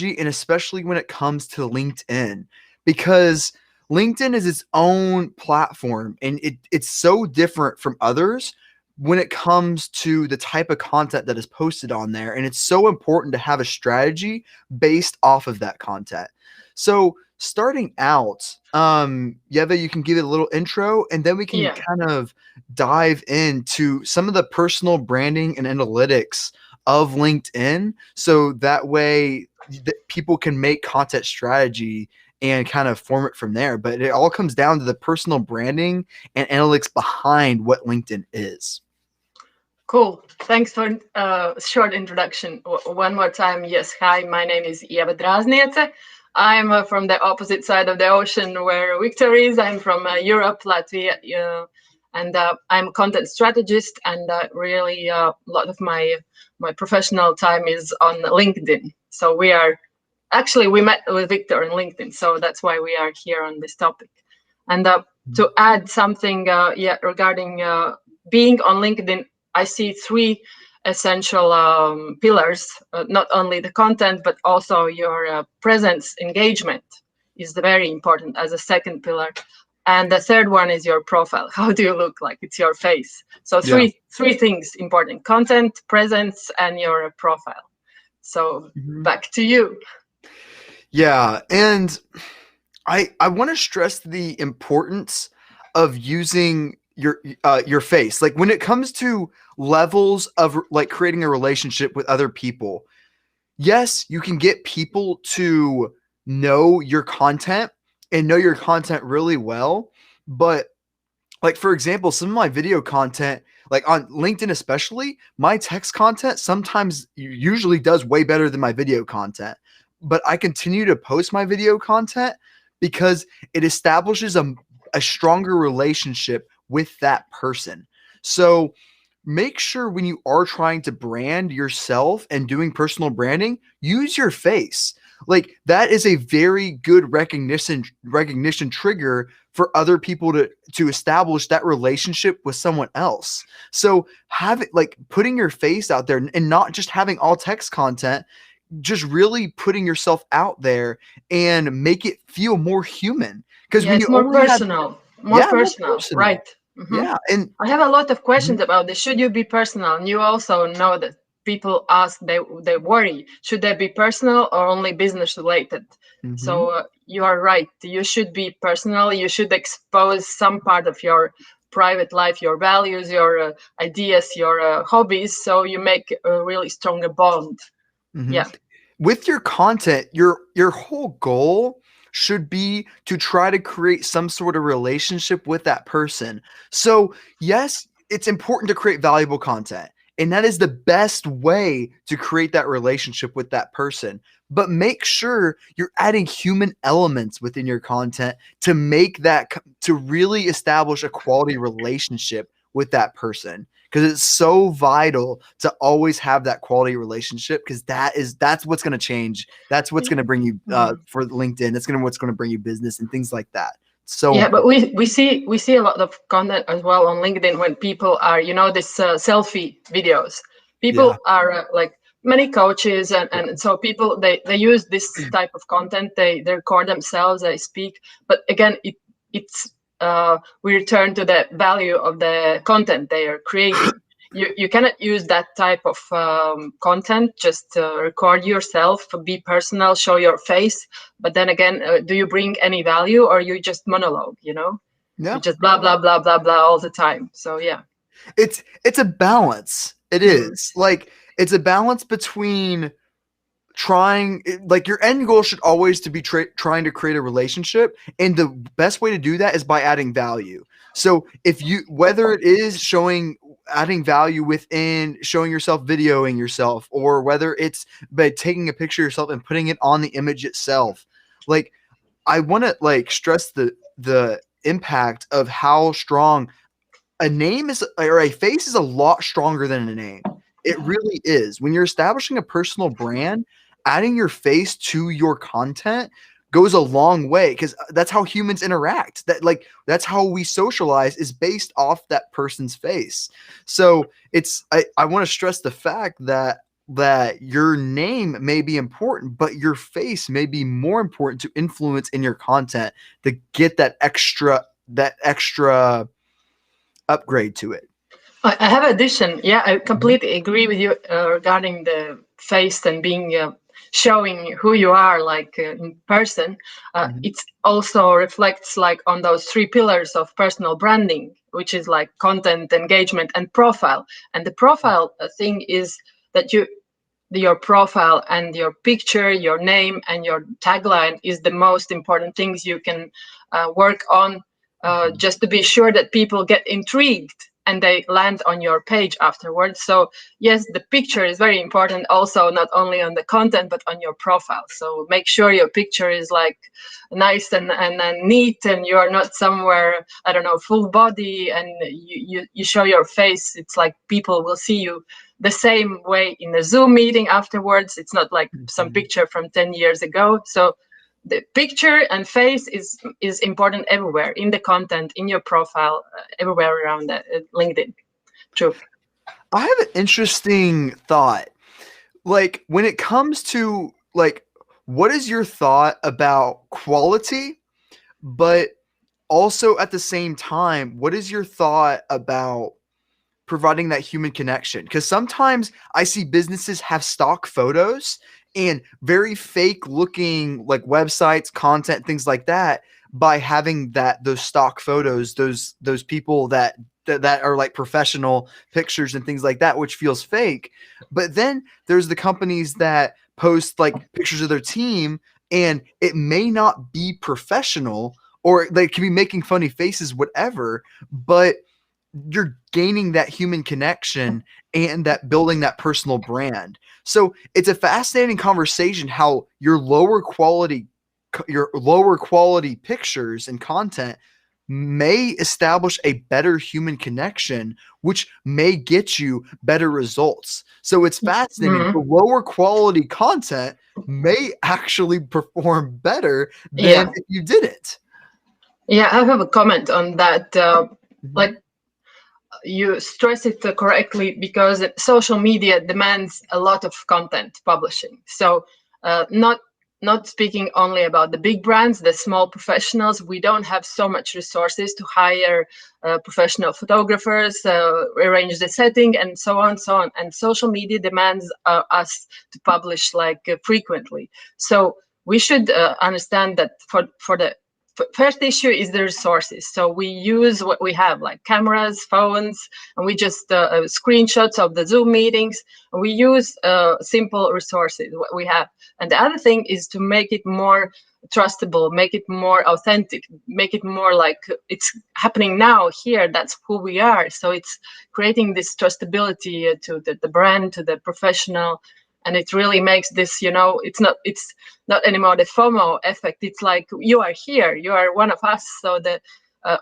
and especially when it comes to LinkedIn, because LinkedIn is its own platform and it's so different from others when it comes to the type of content that is posted on there. And it's so important to have a strategy based off of that content. So starting out, Yeva, you can give it a little intro and then we can Yeah. kind of dive into some of the personal branding and analytics of LinkedIn. So that way people can make content strategy and kind of form it from there. But it all comes down to the personal branding and analytics behind what LinkedIn is. Cool. Thanks for short introduction. One more time. Yes. Hi, my name is Ieva Drazniece. I'm from the opposite side of the ocean where Victor is. I'm from Europe, Latvia, and I'm a content strategist. And really, a lot of my professional time is on LinkedIn. So we met with Victor on LinkedIn. So that's why we are here on this topic. And to add something, regarding being on LinkedIn, I see three essential pillars, not only the content, but also your presence, engagement is very important as a second pillar. And the third one is your profile. How do you look like? It's your face. So Yeah. three things important: content, presence, and your profile. So Mhm. back to you. Yeah. And I want to stress the importance of using your face. Like when it comes to levels of like creating a relationship with other people, yes, you can get people to know your content and know your content really well. But like, for example, some of my video content, like on LinkedIn, especially, my text content sometimes usually does way better than my video content. But I continue to post my video content because it establishes a stronger relationship with that person. So, make sure when you are trying to brand yourself and doing personal branding, use your face. Like that is a very good recognition trigger for other people to establish that relationship with someone else. So have it like putting your face out there and not just having all text content, just really putting yourself out there and make it feel more human. Because Yeah, when you it's more only have personal. More yeah, more personal, personal. right? Hmm. Yeah. And I have a lot of questions mhm, about this. Should you be personal? And you also know that people ask, they worry, should they be personal or only business related? mhm. So you are right. You should be personal. You should expose some part of your private life, your values, your ideas, your hobbies, so you make a really stronger bond. Mhm. Yeah. With your content, your whole goal should be to try to create some sort of relationship with that person. So, yes, it's important to create valuable content, and that is the best way to create that relationship with that person. But make sure you're adding human elements within your content to make to really establish a quality relationship with that person because it's so vital to always have that quality relationship because that's what's going to change. That's what's going to bring you Mhm. for LinkedIn. That's going to what's going to bring you business and things like that. So Yeah, but important. we see a lot of content as well on LinkedIn when people are, this selfie videos. Yeah. People are like many coaches, and, Yeah. and so people they use this type of content. They record themselves, they speak, but again, it's we return to the value of the content they are creating. You cannot use that type of content, just record yourself, be personal, show your face, but then again, do you bring any value, or you just monologue, you Yeah. just blah blah blah blah blah all the time? So yeah. It's a balance. It Mm. is. Like it's a balance between like your end goal should always to be trying to create a relationship, and the best way to do that is by adding value. So if you whether it is adding value within showing yourself, videoing yourself, or whether it's by taking a picture of yourself and putting it on the image itself, like I want to like stress the impact of how strong a name is, or a face is a lot stronger than a name. It really is. When you're establishing a personal brand, adding your face to your content goes a long way because that's how humans interact. That's how we socialize is based off that person's face. So I want to stress the fact that that your name may be important, but your face may be more important to influence in your content to get that extra upgrade to it. I have addition. Yeah, I Mhm. completely agree with you regarding the face and being showing who you are like in person. Mhm. It also reflects like on those three pillars of personal branding, which is like content, engagement, and profile. And the profile thing is that your profile and your picture, your name, and your tagline is the most important things you can work on, Mhm. just to be sure that people get intrigued and they land on your page afterwards. So yes, the picture is very important also, not only on the content but on your profile. So make sure your picture is like nice and neat, and you're not somewhere, I don't know, full body, and you show your face. It's like people will see you the same way in a Zoom meeting afterwards. It's not like some Mhm. picture from 10 years ago. So the picture and face is important everywhere in the content, in your profile, everywhere around LinkedIn. True. I have an interesting thought. Like when it comes to like what is your thought about quality, but also at the same time, what is your thought about providing that human connection? Because sometimes I see businesses have stock photos and very fake looking like websites, content, things like that by having those stock photos, those people that are like professional pictures and things like that, which feels fake. But then there's the companies that post like pictures of their team and it may not be professional or they can be making funny faces, whatever, but you're gaining that human connection and that building that personal brand. So it's a fascinating conversation how your lower quality pictures and content may establish a better human connection, which may get you better results. So it's fascinating. The Mhm. lower quality content may actually perform better than Yeah. if you didn't. Yeah, I have a comment on that. Mhm. Like you stress it correctly, because social media demands a lot of content publishing. So not speaking only about the big brands, the small professionals, we don't have so much resources to hire professional photographers, arrange the setting, and so on, so on. And social media demands us to publish like frequently. So we should understand that for the first issue is the resources. So we use what we have, like cameras, phones, and we just screenshots of the Zoom meetings. And we use simple resources, what we have. And the other thing is to make it more trustable, make it more authentic, make it more like it's happening now here. That's who we are. So it's creating this trustability to the brand, to the professional. And it really makes this, it's not anymore the FOMO effect. It's like you are here, you are one of us. So the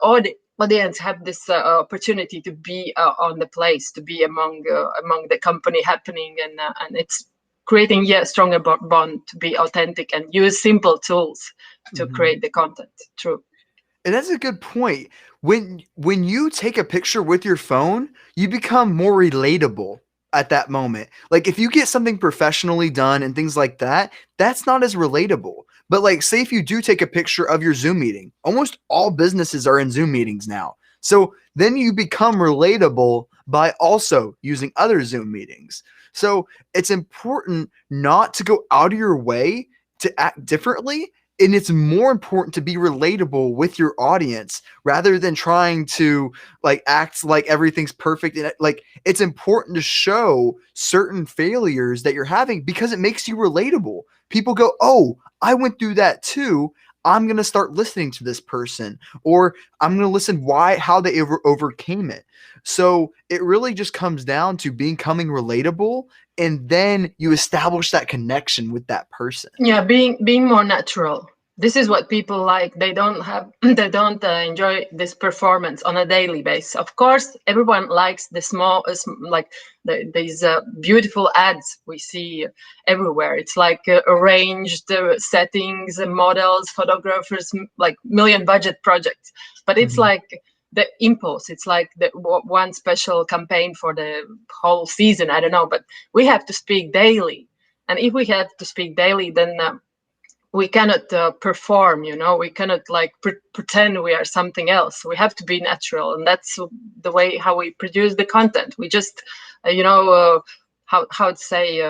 audience have this opportunity to be on the place, to be among the company happening, and it's creating stronger bond, to be authentic and use simple tools to Mhm. create the content. True. And that's a good point. When you take a picture with your phone, you become more relatable at that moment. Like if you get something professionally done and things like that, that's not as relatable. But like say if you do take a picture of your Zoom meeting, almost all businesses are in Zoom meetings now. So then you become relatable by also using other Zoom meetings. So it's important not to go out of your way to act differently, and it's more important to be relatable with your audience rather than trying to like act like everything's perfect. And like it's important to show certain failures that you're having because it makes you relatable. People go, oh, I went through that too. I'm going to start listening to this person, or I'm going to listen how they overcame it. So it really just comes down to becoming relatable, and then you establish that connection with that person. Yeah, being more natural. This is what people like. They don't have they don't enjoy this performance on a daily basis. Of course, everyone likes the small like these beautiful ads we see everywhere. It's like arranged settings, models, photographers, like million budget projects. But it's Mhm. like the impulse. It's like the one special campaign for the whole season. I don't know, but we have to speak daily. And if we have to speak daily, then we cannot perform, we cannot like pretend we are something else. We have to be natural, and that's the way how we produce the content. We just how to say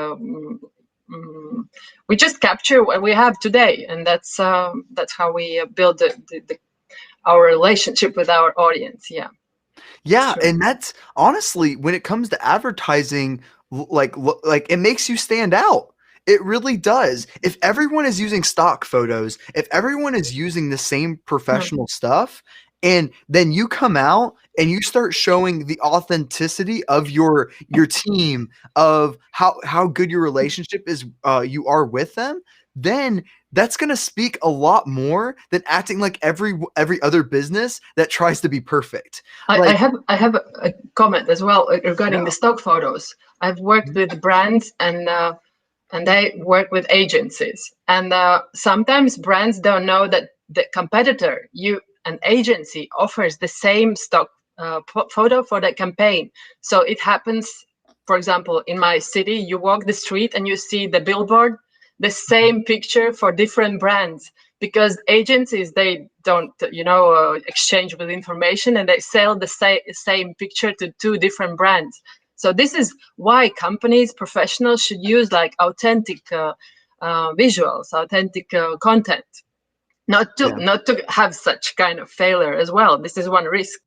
we just capture what we have today, and that's how we build our relationship with our audience. Yeah. Yeah, True. and that's honestly when it comes to advertising, like it makes you stand out. It really does. If everyone is using stock photos, if everyone is using the same Mm. professional stuff, and then you come out and you start showing the authenticity of your team, of how good your relationship is, you are with them, then that's going to speak a lot more than acting like every other business that tries to be perfect. Like, I have a comment as well regarding yeah. the stock photos. I've worked with brands and they work with agencies. And sometimes brands don't know that the competitor, an agency, offers the same stock photo for the campaign. So it happens, for example, in my city, you walk the street and you see the billboard, the same picture for different brands, because agencies, they don't exchange with information, and they sell the same picture to two different brands. So this is why companies, professionals should use like authentic visuals, authentic content, Yeah. not to have such kind of failure as well. This is one risk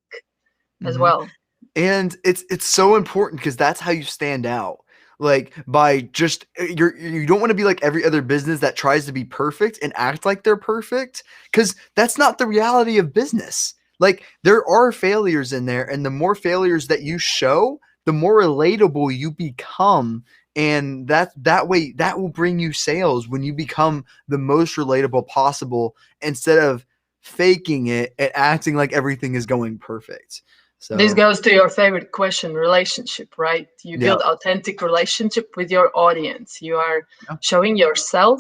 as Mhm. well. And it's so important because that's how you stand out. Like by just you don't want to be like every other business that tries to be perfect and act like they're perfect, because that's not the reality of business. Like there are failures in there, and the more failures that you show, the more relatable you become. And that way that will bring you sales when you become the most relatable possible instead of faking it and acting like everything is going perfect. This So, goes to your favorite question, relationship, right? You yeah, build authentic relationship with your audience. You are yeah, showing yourself,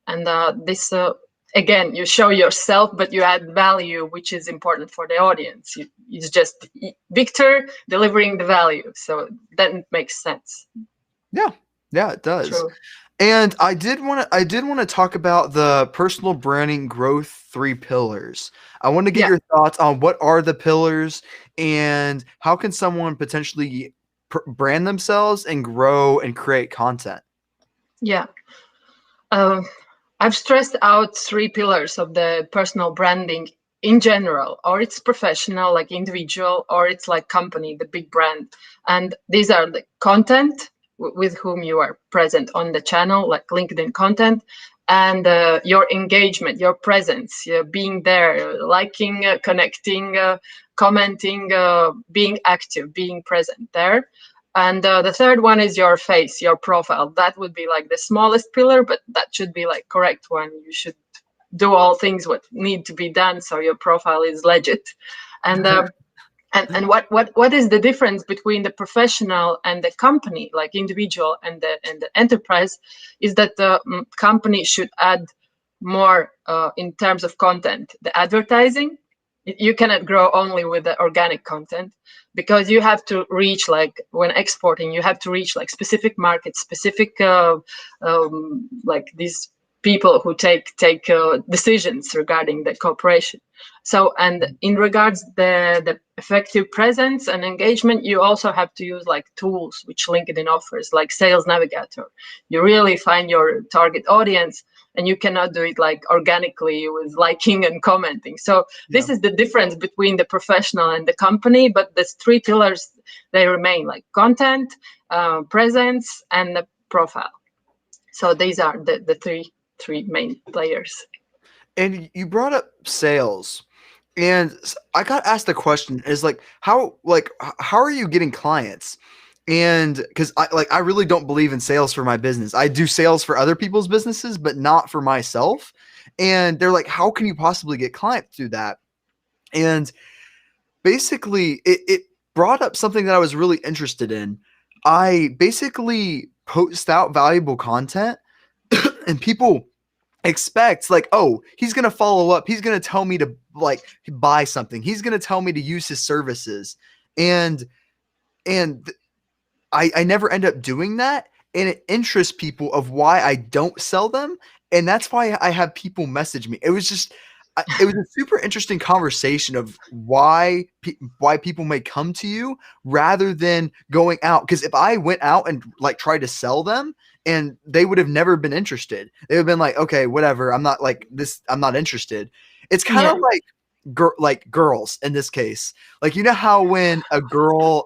and this again, you show yourself, but you add value, which is important for the audience. It's just Victor delivering the value, so then it makes sense. yeah, yeah, it does. True. And I did want to talk about the personal branding growth three pillars. I want to get Yeah. your thoughts on what are the pillars and how can someone potentially brand themselves and grow and create content. Yeah. Um, I've stressed out three pillars of the personal branding in general, or it's professional, like individual, or it's like company, the big brand. And these are the content with whom you are present on the channel, like LinkedIn content, and your engagement, your presence, being there, liking, connecting, commenting, being active, being present there. And the third one is your face, your profile. That would be like the smallest pillar, but that should be like correct one. You should do all things what need to be done so your profile is legit. And what is the difference between the professional and the company, like individual and the enterprise, is that the company should add more in terms of content, the advertising. You cannot grow only with the organic content, because you have to reach, like when exporting, you have to reach like specific markets, specific like these people who take decisions regarding the cooperation. So, and in regards the effective presence and engagement, you also have to use like tools which LinkedIn offers, like Sales Navigator. You really find your target audience, and you cannot do it like organically with liking and commenting. So Yeah. this is the difference between the professional and the company, but the three pillars, they remain, like content, presence, and the profile. So these are the three main players. And you brought up sales. And I got asked the question is how are you getting clients? And because I really don't believe in sales for my business. I do sales for other people's businesses, but not for myself. And they're like, how can you possibly get clients through that? And basically it brought up something that I was really interested in. I basically post out valuable content and people expect like, oh, he's gonna follow up, he's gonna tell me to like buy something, he's gonna tell me to use his services, and and I never end up doing that, and it interests people of why I don't sell them, and that's why I have people message me. It was just it was a super interesting conversation of why people may come to you rather than going out. Because if I went out and like tried to sell them, and they would have never been interested. They would have been like, okay, whatever. I'm not like this. I'm not interested. It's kind Yeah. of like like girls in this case. Like, you know how when a girl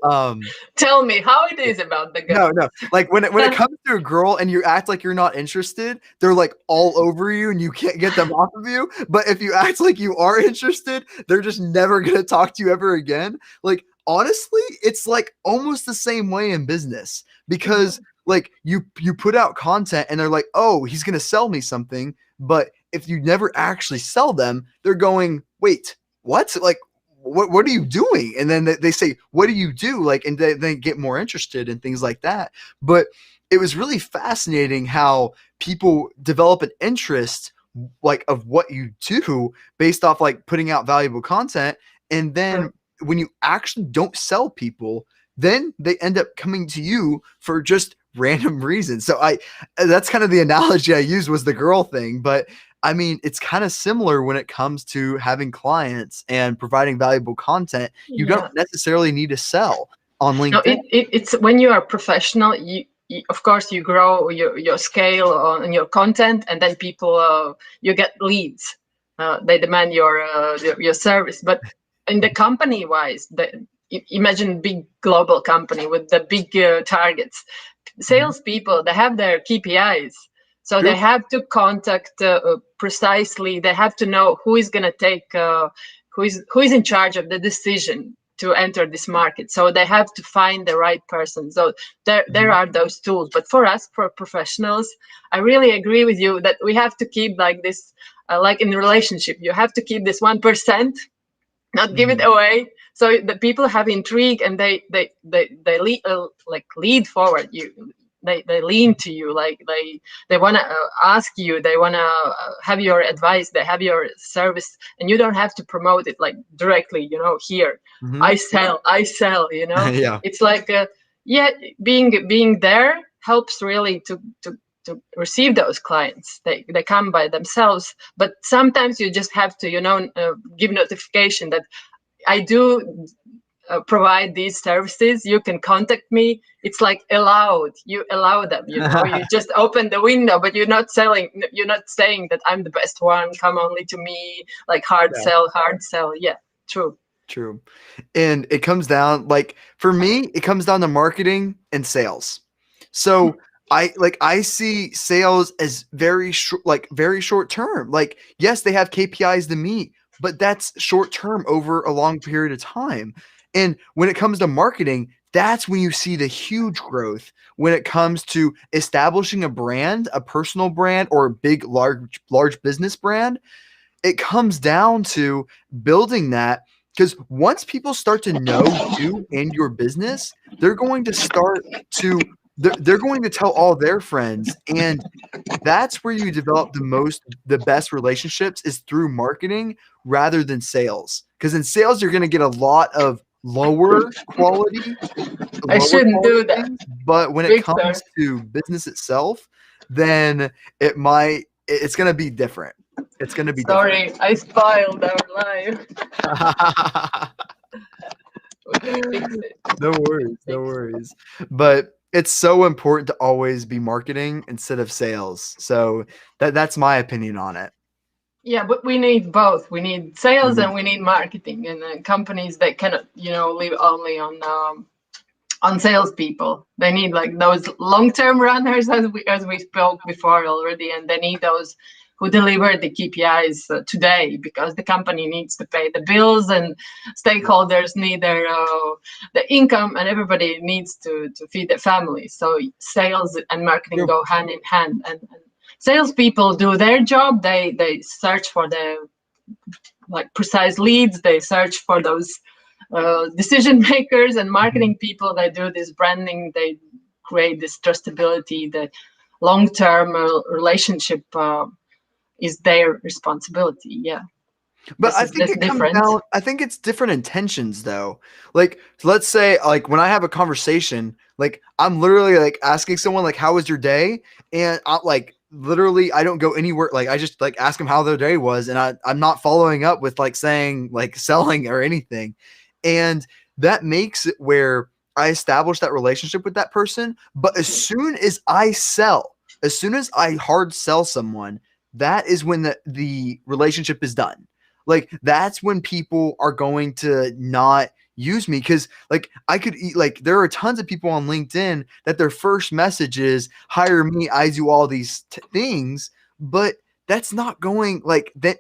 Tell me how it is about the no, girl. no. Like when it comes to a girl and you act like you're not interested, they're like all over you and you can't get them off of you. But if you act like you are interested, they're just never gonna talk to you ever again. Like, honestly, it's like almost the same way in business, because like you put out content and they're like, oh, he's gonna sell me something. But if you never actually sell them, they're going, wait, what? Like, what are you doing? And then they say, what do you do? Like, and they get more interested in things like that. But it was really fascinating how people develop an interest like of what you do based off like putting out valuable content. And then when you actually don't sell people, then they end up coming to you for just random reasons. So that's kind of the analogy I used, was the girl thing. But I mean, it's kind of similar when it comes to having clients and providing valuable content. You don't Yeah. necessarily need to sell on No, LinkedIn. it's when you are professional, you of course you grow your scale on your content, and then people you get leads. They demand your service. But in the company wise, imagine big global company with the big targets. Mhm. Salespeople, they have their KPIs. So True. they have to contact precisely. They have to know who is going to take, who is in charge of the decision to enter this market. So they have to find the right person. So there Mhm. are those tools. But for us, for professionals, I really agree with you that we have to keep like this, like in a relationship, you have to keep this 1%, not give it Mhm. away, so the people have intrigue and they lead, like lead forward you. They lean to you, like they want to ask you, they want to have your advice, they have your service, and you don't have to promote it like directly, here Mhm. I sell. Yeah. It's like yeah, being there helps really to receive those clients. They come by themselves, but sometimes you just have to give notification that I do provide these services. You can contact me. It's like allowed. You allow them. You just open the window, but you're not selling. You're not saying that I'm the best one. Come only to me. Like hard Yeah. sell, hard sell. Yeah, true. True. And it comes down, like, for me, it comes down to marketing and sales. So I see sales as very short, like very short term. Like, yes, they have KPIs to meet, but that's short term over a long period of time. And when it comes to marketing, that's when you see the huge growth when it comes to establishing a brand, a personal brand, or a big, large business brand. It comes down to building that, because once people start to know you and your business, they're going to start to they're going to tell all their friends, and that's where you develop the best relationships, is through marketing rather than sales. Because in sales you're going to get a lot of I lower shouldn't quality do that, things, but when it Victor. comes to business itself, then it's going to be different. It's going to be different. Sorry, I spoiled our life. We can fix it. No We can worries, no fix it. worries. But it's so important to always be marketing instead of sales. So that's my opinion on it. Yeah, but we need both. We need sales Mhm. and we need marketing. And companies that cannot, live only on salespeople. They need like those long-term runners, as we spoke before already, and they need those who deliver the KPIs today, because the company needs to pay the bills, and stakeholders need the income, and everybody needs to feed their families. So sales and marketing True. go hand in hand, and salespeople do their job. They search for the like precise leads. They search for those decision makers, and Mhm. marketing people, they do this branding, they create this trustability, the long-term relationship is their responsibility. Yeah, But I think that's it comes different. down, I think it's different intentions though. Like, let's say, like, when I have a conversation, like, I'm literally like asking someone, like, how was your day? And I like, literally, I don't go anywhere. Like, I just like ask them how their day was. And I'm not following up with like saying, like, selling or anything. And that makes it where I establish that relationship with that person. But as soon as I sell, as soon as I hard sell someone, that is when the relationship is done. Like that's when people are going to not use me because like I could eat like there are tons of people on LinkedIn that their first message is hire me, I do all these things, but that's not going like that.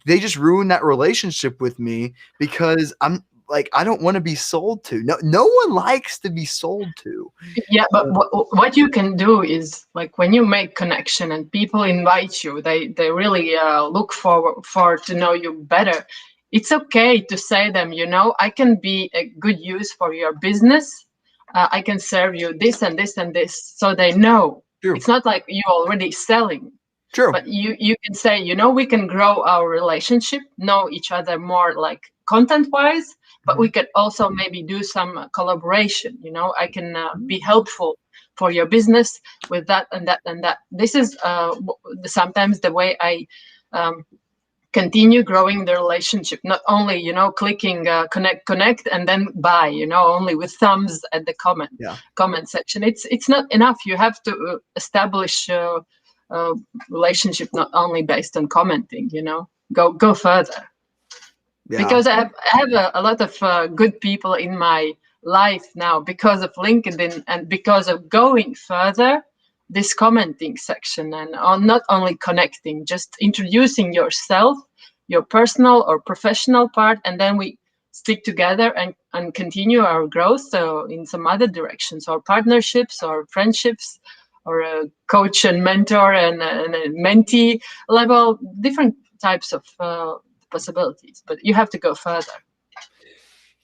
They just ruined that relationship with me because I'm like I don't want to be sold to. No one likes to be sold to. Yeah, but what you can do is like when you make connection and people invite you, they really look forward for to know you better. It's okay to say them, you know, I can be a good use for your business. I can serve you this and this and this, so they know. True, It's not like you already selling, true. but you can say, you know, we can grow our relationship, know each other more like content wise, but we Mhm. could also maybe do some collaboration. You know, I can be helpful for your business with that and that and that. This is sometimes the way I um, continue growing the relationship, not only, you know, clicking connect and then buy, you know, only with thumbs at the Yeah, comment section. It's not enough. You have to establish uh, relationship not only based on commenting, you know, go further. yeah, Because I have a lot of good people in my life now because of LinkedIn and because of going further this commenting section and on not only connecting, just introducing yourself, your personal or professional part, and then we stick together and continue our growth so in some other directions or partnerships or friendships or a coach and mentor and a mentee level, different types of possibilities, but you have to go further.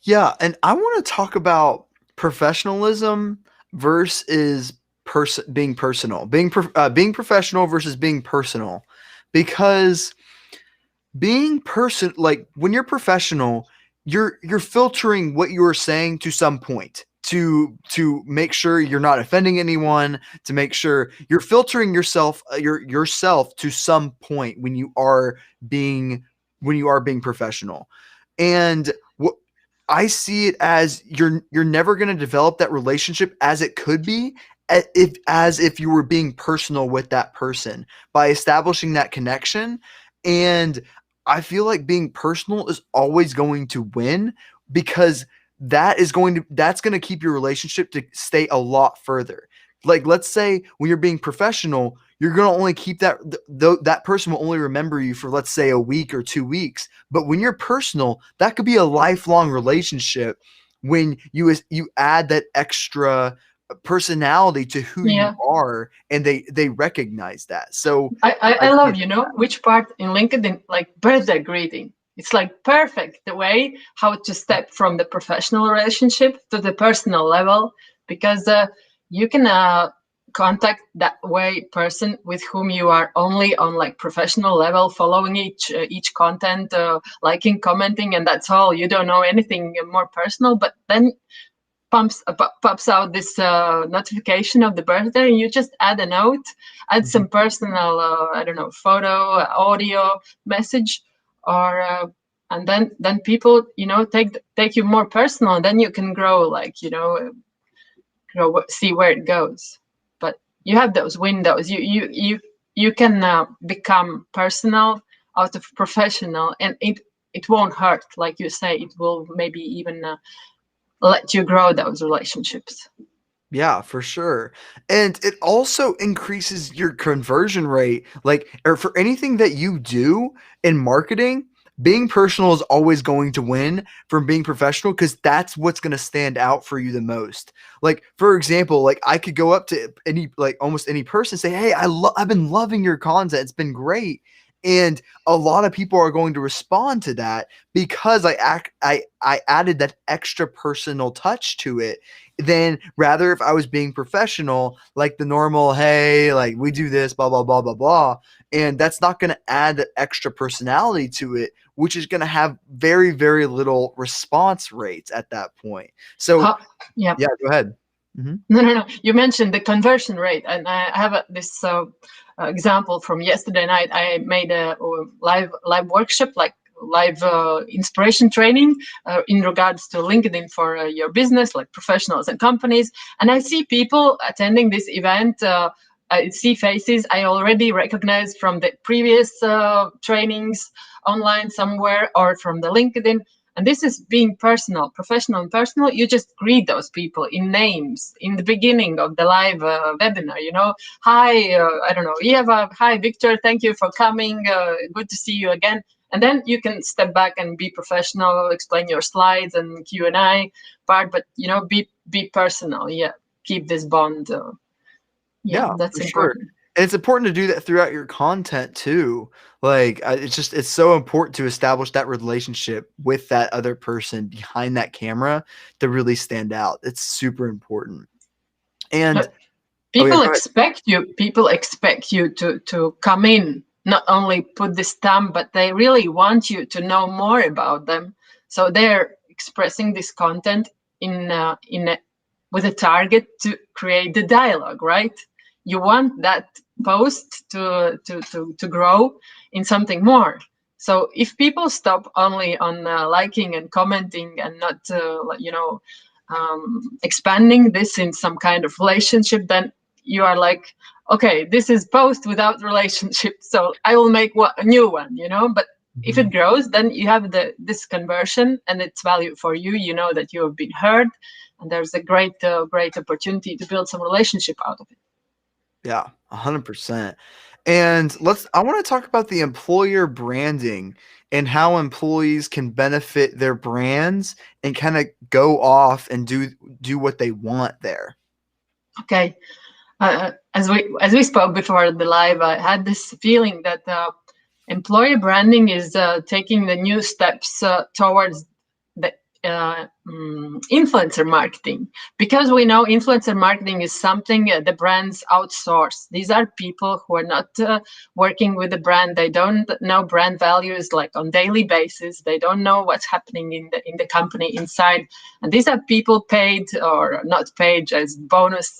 yeah. And I want to talk about professionalism versus being personal, being professional versus being personal, because being like when you're professional, you're filtering what you're saying to some point to make sure you're not offending anyone, to make sure you're filtering yourself to some point being when you are being professional. And what I see it as you're never going to develop that relationship as it could be as if you were being personal with that person by establishing that connection. And I feel like being personal is always going to win because that's going to keep your relationship to stay a lot further. Like let's say when you're being professional, you're going to only keep that person will only remember you for let's say a week or 2 weeks. But when you're personal, that could be a lifelong relationship when you add that extra personality to who you Yeah, are and they recognize that. So I I love, see you know, which part in LinkedIn, like birthday greeting. It's like perfect the way how to step from the professional relationship to the personal level because you can contact that way person with whom you are only on like professional level, following each content, liking, commenting, and that's all. You don't know anything more personal, but then pops out this notification of the birthday, and you just add a note, add Mhm. some personal, I don't know, photo, audio, message, or and then people, you know, take you more personal, and then you can grow, like, you know, grow, see where it goes. But you have those windows. You can become personal out of professional, and it won't hurt, like you say. It will maybe even let you grow those relationships. Yeah, for sure. And it also increases your conversion rate. Like, or for anything that you do in marketing, being personal is always going to win from being professional because that's what's going to stand out for you the most. Like, for example, like I could go up to any, like almost any person, say, "Hey, I've been loving your content. It's been great." And a lot of people are going to respond to that because I added that extra personal touch to it. Then rather if I was being professional, like the normal, hey, like we do this, blah blah blah blah blah, and that's not going to add that extra personality to it, which is going to have very very little response rates at that point. So Huh, yeah. yeah, go ahead. Hmm. No. You mentioned the conversion rate, and I have this example from yesterday night. I made a live workshop, like live inspiration training in regards to LinkedIn for your business, like professionals and companies. And I see people attending this event. I see faces I already recognized from the previous trainings online somewhere or from the LinkedIn. And this is being personal, professional and personal. You just greet those people in names in the beginning of the live webinar, hi, I don't know, Ieva, hi, Victor, thank you for coming. Good to see you again. And then you can step back and be professional, explain your slides and Q&A part, but, be personal. Yeah, keep this bond. Yeah, Yeah, that's for sure. important. And it's important to do that throughout your content too. Like, it's so important to establish that relationship with that other person behind that camera to really stand out. It's super important. Uh, And oh yeah, people go ahead. expect you people expect you to come in, not only put this stamp, but they really want you to know more about them. So they're expressing this content with a target to create the dialogue, right? You want that post to grow in something more. So if people stop only on liking and commenting and not expanding this in some kind of relationship, then you are like, okay, this is post without relationship, so I will make a new one, but if it Mhm. grows, then you have this conversion and it's value for you. You know that you have been heard, and there's a great opportunity to build some relationship out of it. Yeah, 100%. And I want to talk about the employer branding and how employees can benefit their brands and kind of go off and do what they want there. Okay. As we spoke before the live, I had this feeling that employer branding is taking the new steps towards the influencer marketing, because we know influencer marketing is something the brands outsource. These are people who are not working with the brand. They don't know brand values like on daily basis. They don't know what's happening in the company inside. And these are people paid or not paid as bonus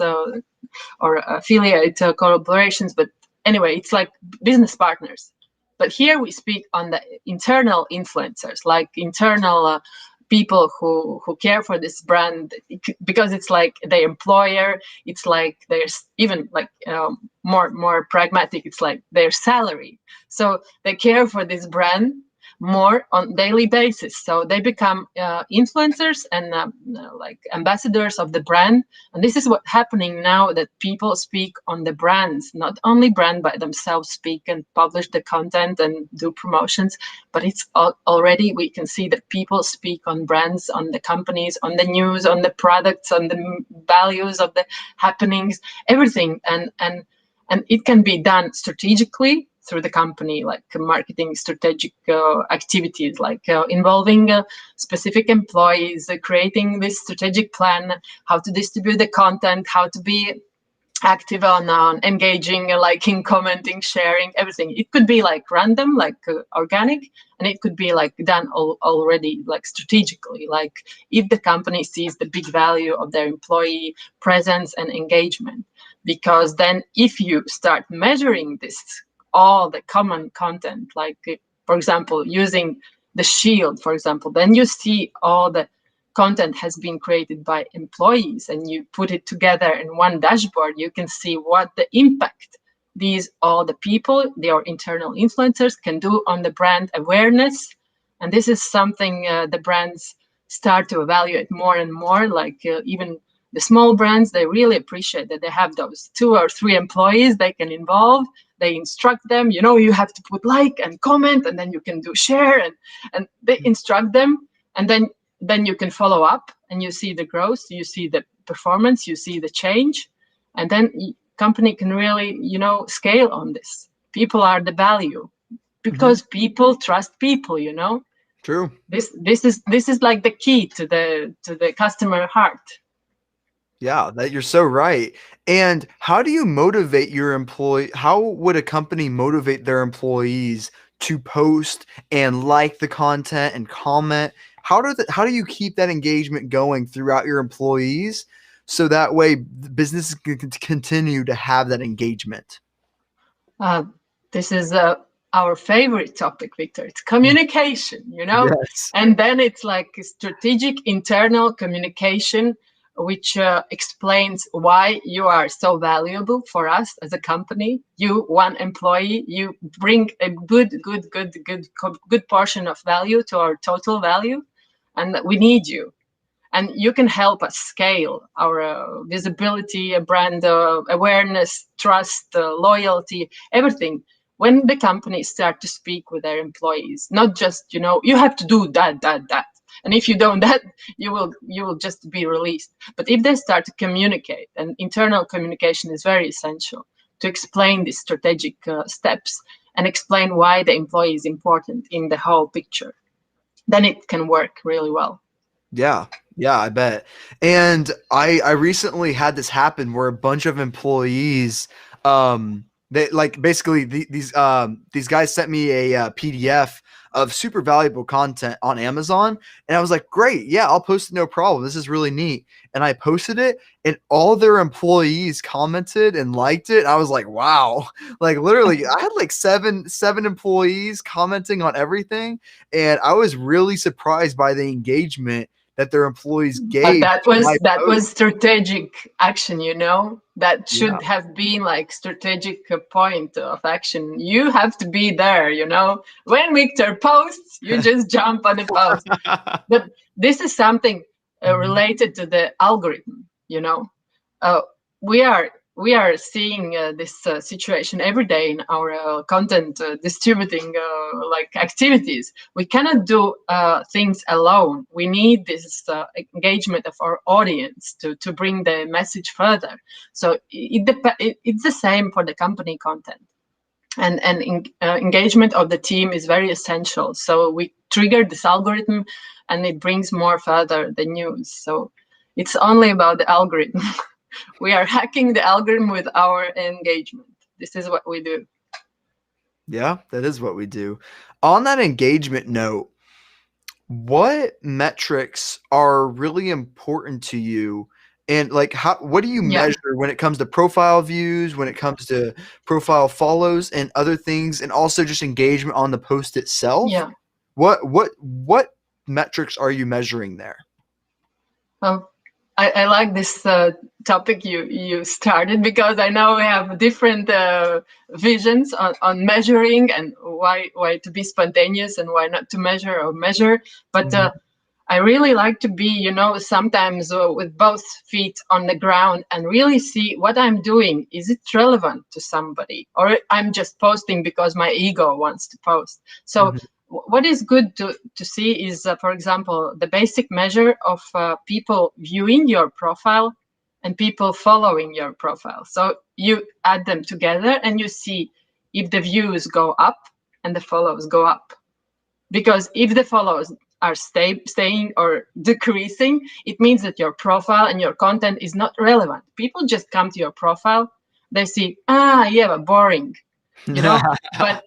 or affiliate collaborations. But anyway, it's like business partners. But here we speak on the internal influencers, like internal people who care for this brand, because it's like the employer. It's like there's even like more pragmatic. It's like their salary. So they care for this brand more on daily basis. So they become influencers and like ambassadors of the brand. And this is what's happening now, that people speak on the brands, not only brand by themselves speak and publish the content and do promotions, but it's already, we can see that people speak on brands, on the companies, on the news, on the products, on the values of the happenings, everything. And it can be done strategically through the company, like marketing strategic activities, like involving specific employees, creating this strategic plan, how to distribute the content, how to be active on engaging, liking, commenting, sharing, everything. It could be like random, like organic, and it could be like done already, like strategically, like if the company sees the big value of their employee presence and engagement. Because then if you start measuring this, all the common content, like for example, using the shield, for example, then you see all the content has been created by employees, and you put it together in one dashboard. You can see what the impact these all the people, their internal influencers, can do on the brand awareness. And this is something the brands start to evaluate more and more, like even the small brands, they really appreciate that they have those 2 or 3 employees they can involve. They instruct them, you have to put like and comment, and then you can do share, and they instruct them. And then you can follow up, and you see the growth, you see the performance, you see the change, and then company can really scale on this. People are the value. Hmm. because people trust people, True. This is like the key to the customer heart. Yeah, that you're so right. And how do you motivate your employee? How would a company motivate their employees to post and like the content and comment? How do you keep that engagement going throughout your employees so that way businesses can continue to have that engagement? Uh, this is our favorite topic, Victor. It's Mm. communication, Yes. and then it's like strategic internal communication, which explains why you are so valuable for us as a company. You, one employee, you bring a good portion of value to our total value, and we need you. And you can help us scale our visibility, brand awareness, trust, loyalty, everything. When the companies start to speak with their employees, not just you have to do that, and if you don't that, you will just be released. But if they start to communicate, and internal communication is very essential to explain these strategic steps and explain why the employee is important in the whole picture, then it can work really well. Yeah. Yeah, I bet. And I recently had this happen where a bunch of employees they like basically these guys sent me a PDF of super valuable content on Amazon and I was like, "Great. Yeah, I'll post it no problem. This is really neat." And I posted it and all their employees commented and liked it. I was like, "Wow." Like literally I had like seven employees commenting on everything and I was really surprised by the engagement that their employees But gave that to my was that post. was strategic action, that Yeah. should have been like strategic point of action. You have to be there, when Victor posts, you just jump on the post. But this is something Mhm. related to the algorithm. Uh, we are seeing this situation every day in our content distributing like activities. We cannot do things alone. We need this engagement of our audience to bring the message further. So it's the same for the company content, and engagement of the team is very essential. So we trigger this algorithm, and it brings more further the news. So it's only about the algorithm. We are hacking the algorithm with our engagement. This is what we do. Yeah, that is what we do. On that engagement note, what metrics are really important to you? And like what do you Yeah, measure when it comes to profile views, when it comes to profile follows and other things, and also just engagement on the post itself? yeah. What metrics are you measuring there? Um, I like this topic you started, because I know we have different visions on measuring, and why to be spontaneous and why not to measure or measure. But Mhm. I really like to be, sometimes with both feet on the ground and really see what I'm doing. Is it relevant to somebody? Or I'm just posting because my ego wants to post. So, Mhm. what is good to see is, for example, the basic measure of people viewing your profile and people following your profile. So, you add them together and you see if the views go up and the follows go up. Because if the followers are staying or decreasing, it means that your profile and your content is not relevant. People just come to your profile, they see, yeah, boring, you know, but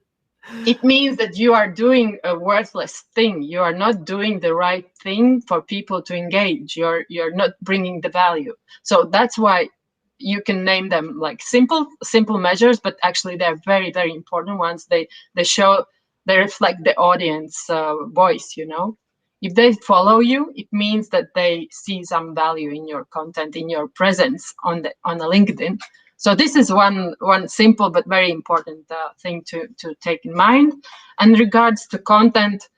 it means that you are doing a worthless thing. You are not doing the right thing for people to engage. You're not bringing the value. So that's why you can name them like simple measures, but actually they're very, very important ones. They show, they reflect the audience voice. If they follow you, it means that they see some value in your content, in your presence on a LinkedIn. So this is one simple but very important thing to take in mind. And regards to content,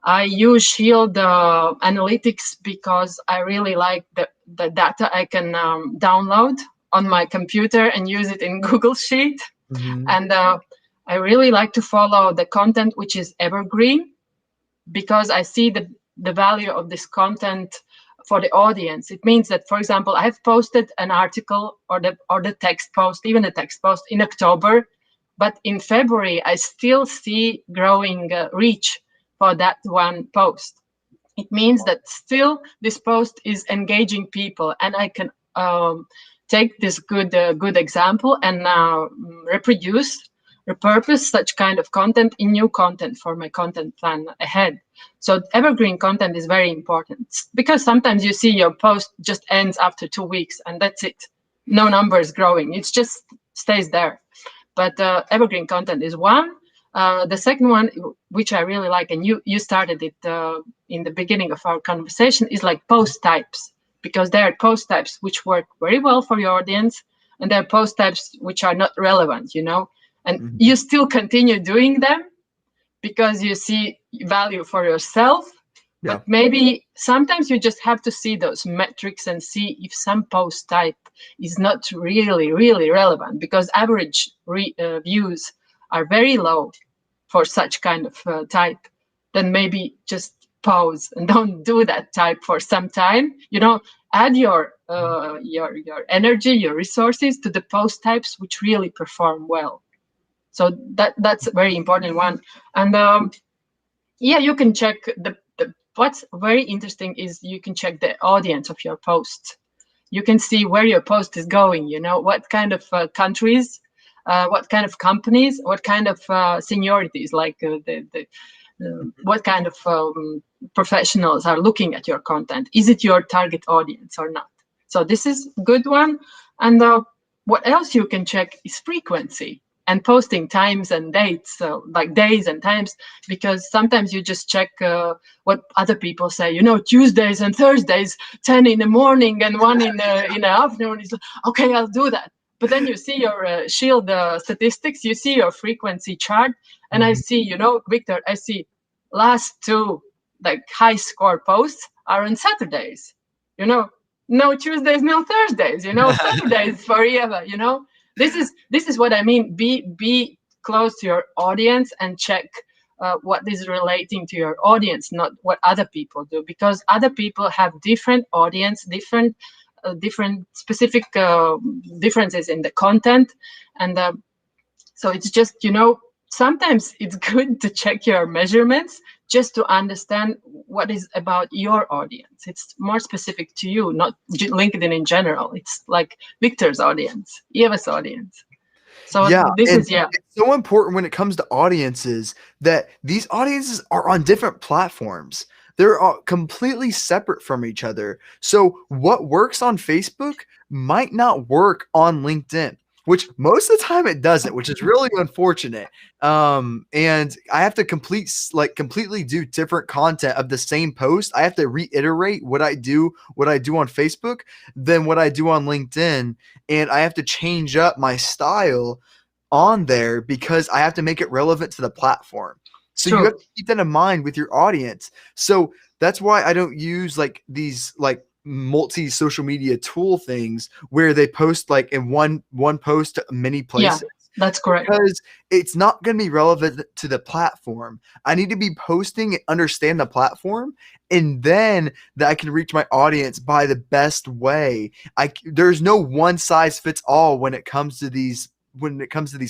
I use Shield Analytics because I really like the data I can download on my computer and use it in Google Sheet. Mhm. And I really like to follow the content which is evergreen, because I see the value of this content for the audience. It means that, for example, I have posted an article or the text post, even the text post in October, but in February I still see growing reach for that one post. It means that still this post is engaging people, and I can take this good example and now repurpose such kind of content in new content for my content plan ahead. So evergreen content is very important, because sometimes you see your post just ends after 2 weeks and that's it. No number is growing. It just stays there. But evergreen content is one. The second one, which I really like, and you started it in the beginning of our conversation, is like post types, because there are post types which work very well for your audience, and there are post types which are not relevant, and you still continue doing them because you see value for yourself. Yeah. But maybe sometimes you just have to see those metrics and see if some post type is not really, really relevant, because average views are very low for such kind of type. Then maybe just pause and don't do that type for some time. Add your energy, your resources to the post types which really perform well. So that's a very important one. And you can check what's very interesting is you can check the audience of your posts. You can see where your post is going, what kind of countries, what kind of companies, what kind of seniorities, like what kind of professionals are looking at your content. Is it your target audience or not? So this is a good one. And what else you can check is frequency and posting times and dates, like days and times, because sometimes you just check what other people say. Tuesdays and Thursdays, 10 in the morning and 1 in the afternoon. It's like, okay, I'll do that. But then you see your Shield statistics, you see your frequency chart, and I see, Victor, I see last 2 like high score posts are on Saturdays. No Tuesdays, no Thursdays. Saturdays for Ieva. This is what I mean. Be close to your audience and check what is relating to your audience, not what other people do, because other people have different audience, different specific differences in the content. And so it's just, sometimes it's good to check your measurements just to understand what is about your audience. It's more specific to you, not LinkedIn in general. It's like Victor's audience, Ieva's audience. So it's so important when it comes to audiences that these audiences are on different platforms. They're all completely separate from each other. So what works on Facebook might not work on LinkedIn, which most of the time it doesn't, which is really unfortunate. And I have to completely do different content of the same post. I have to reiterate what I do on Facebook than what I do on LinkedIn. And I have to change up my style on there because I have to make it relevant to the platform. So you have to keep that in mind with your audience. So that's why I don't use like these like multi social media tool things where they post like in one post to many places. Yeah, that's correct. Because it's not going to be relevant to the platform. I need to be posting and understand the platform, and then that I can reach my audience by the best way. There's no one size fits all when it comes to these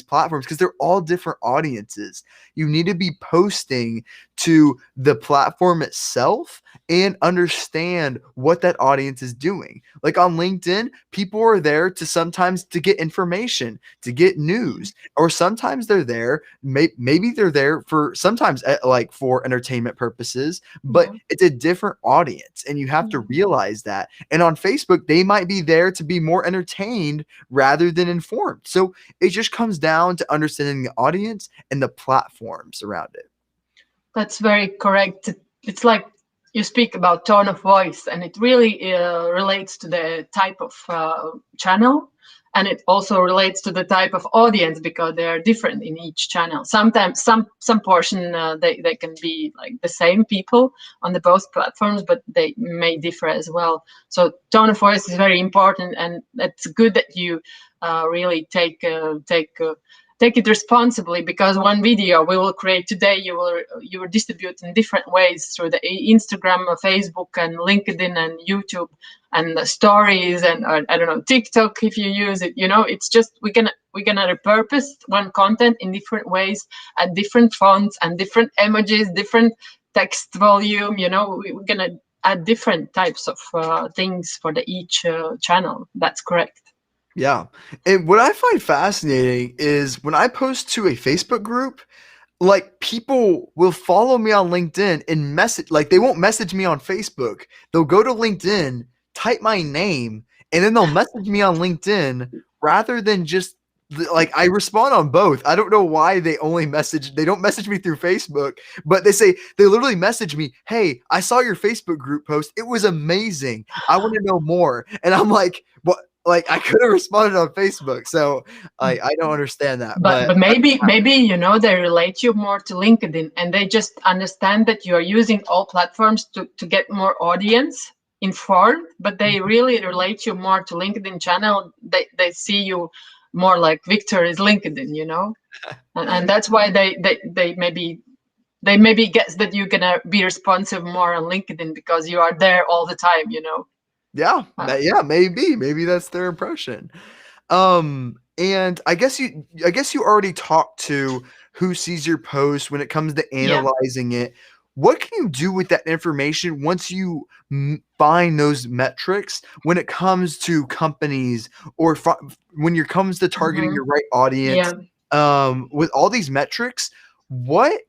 platforms, because they're all different audiences. You need to be posting to the platform itself and understand what that audience is doing. Like on LinkedIn, people are there sometimes to get information, to get news, or sometimes they're there, maybe they're there for sometimes like for entertainment purposes, but it's a different audience, and you have to realize that. And on Facebook, they might be there to be more entertained rather than informed. So it just comes down to understanding the audience and the platforms around it. That's very correct. It's like you speak about tone of voice, and it really relates to the type of channel, and it also relates to the type of audience, because they are different in each channel. Sometimes some portion they can be like the same people on the both platforms, but they may differ as well. So tone of voice is very important, and it's good that you really take take it responsibly, because one video we will create today, you will distribute in different ways through the Instagram, Facebook, and LinkedIn, and YouTube, and the stories, and I don't know, TikTok if you use it. It's just we're gonna repurpose one content in different ways, at different fonts and different emojis, different text volume. We're gonna add different types of things for the each channel. That's correct. Yeah. And what I find fascinating is when I post to a Facebook group, like people will follow me on LinkedIn and message, like they won't message me on Facebook. They'll go to LinkedIn, type my name, and then they'll message me on LinkedIn rather than just like I respond on both. I don't know why they don't message me through Facebook, but they literally message me, "Hey, I saw your Facebook group post. It was amazing. I want to know more." And I'm like, "What?" Like I could have responded on Facebook. So I don't understand that. But maybe they relate you more to LinkedIn, and they just understand that you are using all platforms to get more audience informed, but they really relate you more to LinkedIn channel. They see you more like Victor is LinkedIn. And that's why they maybe guess that you're gonna be responsive more on LinkedIn because you are there all the time. Yeah, yeah, maybe that's their impression. And I guess you already talked to who sees your post when it comes to Yeah. analyzing it. What can you do with that information once you find those metrics when it comes to companies or when it comes to targeting Mhm. your right audience? Yeah. With all these metrics, what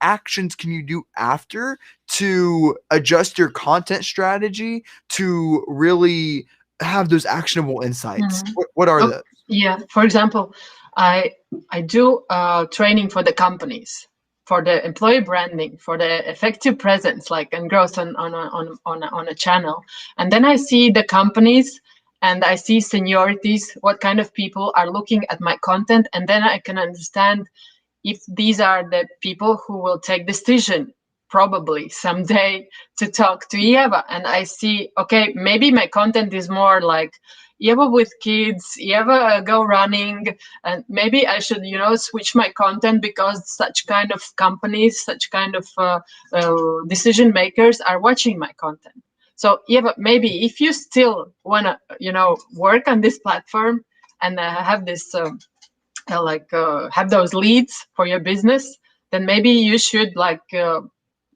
actions can you do after to adjust your content strategy to really have those actionable insights? Mhm. What are Oh, those? yeah. For example, I I do training for the companies, for the employee branding, for the effective presence, like, and growth on a channel. And then I see the companies, and I see seniorities, what kind of people are looking at my content, and then I can understand if these are the people who will take decision probably someday to talk to Ieva. And I see, okay, maybe my content is more like Ieva with kids, Ieva go running, and maybe I should, switch my content because such kind of companies, such kind of decision makers are watching my content. So yeah, but maybe if you still want to, work on this platform and have this have those leads for your business, then maybe you should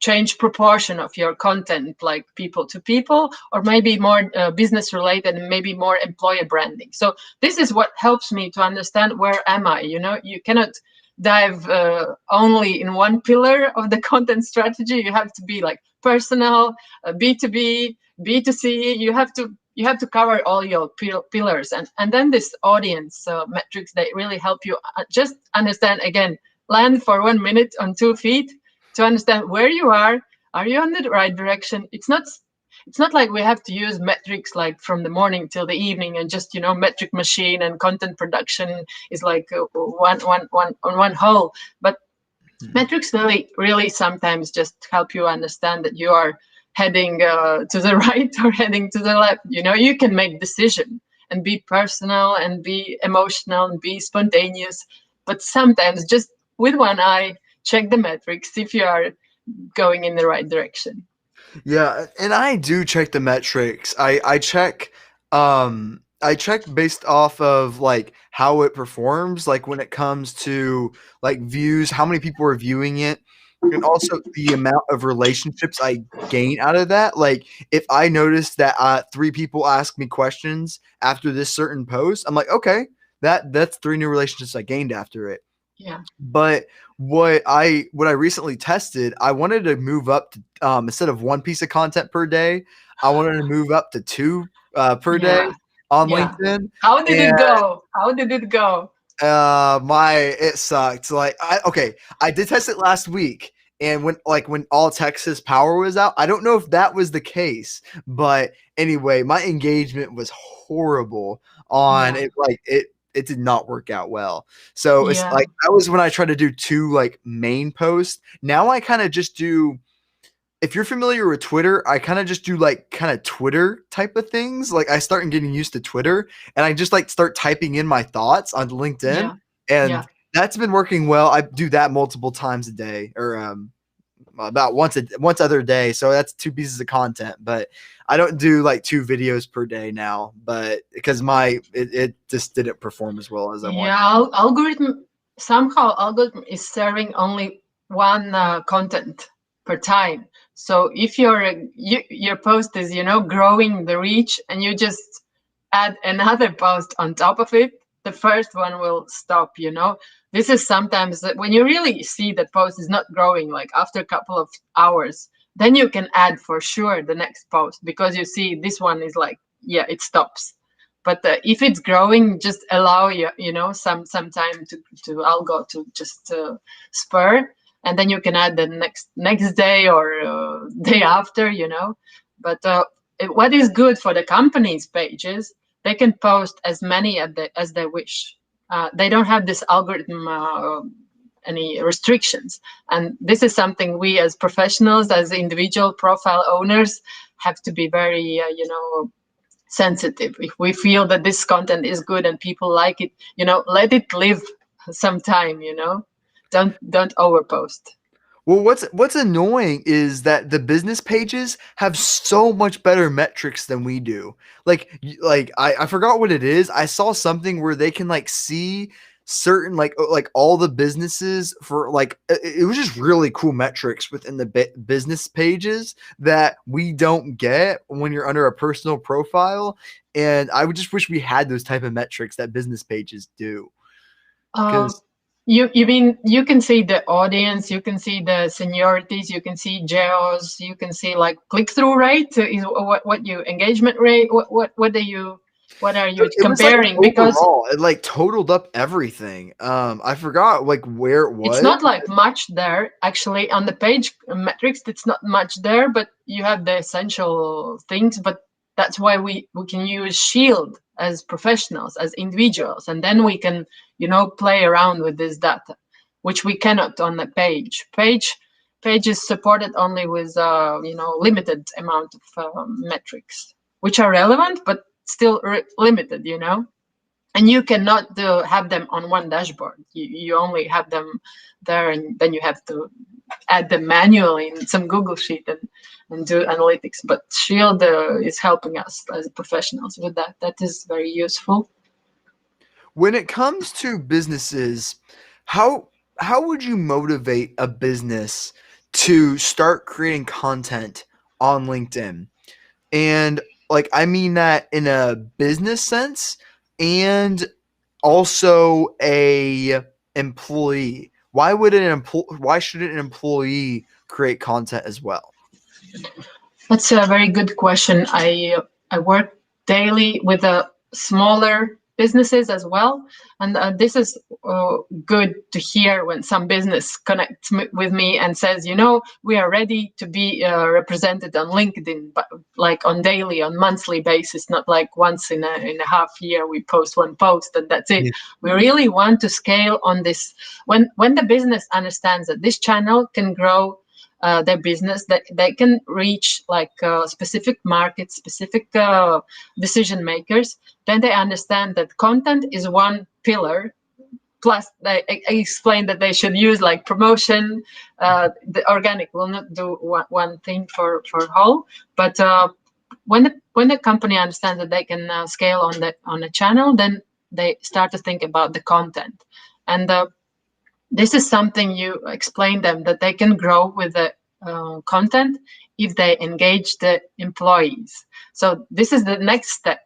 change proportion of your content, like people to people, or maybe more business related, and maybe more employer branding. So this is what helps me to understand where am I. You cannot dive only in one pillar of the content strategy. You have to be like personal, B2B, B2C. You have to cover all your pillars, and then this audience metrics, they really help you just understand, again, land for 1 minute on 2 feet to understand where you are you on the right direction. It's not like we have to use metrics like from the morning till the evening, and just metric machine and content production is like one on one whole. But metrics really sometimes just help you understand that you are heading to the right or heading to the left. You can make decision and be personal and be emotional and be spontaneous, but sometimes just with one eye check the metrics if you are going in the right direction. Yeah, and I do check the metrics. I check based off of like how it performs, like when it comes to like views, how many people are viewing it, and also the amount of relationships I gain out of that. Like if I notice that three people ask me questions after this certain post, I'm like, okay, that's three new relationships I gained after it. Yeah. But what I recently tested, I wanted to move up to instead of one piece of content per day, I wanted to move up to two per day Yeah. on Yeah. LinkedIn. How did And it go? How did it go? my it sucked. Like I did test it last week, and when all Texas power was out, I don't know if that was the case, but anyway, my engagement was horrible on Yeah. it. Like it did not work out well. So it's Yeah. like that was when I tried to do two like main posts. Now I kind of just do. If you're familiar with Twitter, I kind of just do like kind of Twitter type of things. Like I start getting used to Twitter, and I just like start typing in my thoughts on LinkedIn. Yeah. Yeah. and that's been working well. I do that multiple times a day, or about once other day. So that's 2 pieces of content, but I don't do like 2 videos per day now, but because it just didn't perform as well as I want. Yeah, algorithm somehow algorithm is serving only one content per time. So if your post is growing the reach and you just add another post on top of it, the first one will stop. This is sometimes when you really see that post is not growing, like after a couple of hours, then you can add for sure the next post because you see this one is like, yeah, it stops. But if it's growing, just allow some time to algo to just spur, and then you can add the next day or day after. But what is good for the company's pages, they can post as many as they wish. They don't have this algorithm any restrictions, and this is something we as professionals, as individual profile owners, have to be very sensitive. If we feel that this content is good and people like it, let it live some time. Don't overpost. Well, what's annoying is that the business pages have so much better metrics than we do. I forgot what it is. I saw something where they can like see certain like all the businesses for like it was just really cool metrics within the business pages that we don't get when you're under a personal profile. And I would just wish we had those type of metrics that business pages do. Uh, Because you mean you can see the audience, you can see the seniorities, you can see geos, you can see like click through rate is what you engagement rate. What are you it was like comparing? Because overall, it like totaled up everything. I forgot like where it it's was. not like much there actually on the page metrics. It's not much there, but you have the essential things. But that's why we can use Shield as professionals, as individuals, and then we can play around with this data, which we cannot on the page is supported only with limited amount of metrics, which are relevant but still limited. And you cannot have them on one dashboard. You only have them there, and then you have to add them manually in some Google sheet and do analytics. But Shield is helping us as professionals with that. That is very useful. When it comes to businesses, how how would you motivate a business to start creating content on LinkedIn? And like I mean that in a business sense and also a employee. Why shouldn't an employee create content as well? That's a very good question. I work daily with smaller businesses as well, and this is good to hear when some business connects with me and says, we are ready to be represented on LinkedIn, but like on daily, on monthly basis, not like once in a half year we post one post and that's it. Yeah. We really want to scale on this. When the business understands that this channel can grow their business, that they can reach like specific markets, specific decision makers, then they understand that content is one pillar. Plus I explained that they should use like promotion. The organic will not do one thing for whole, but when the company understands that they can scale on a channel, then they start to think about the content. And this is something you explain them, that they can grow with the content if they engage the employees. So this is the next step.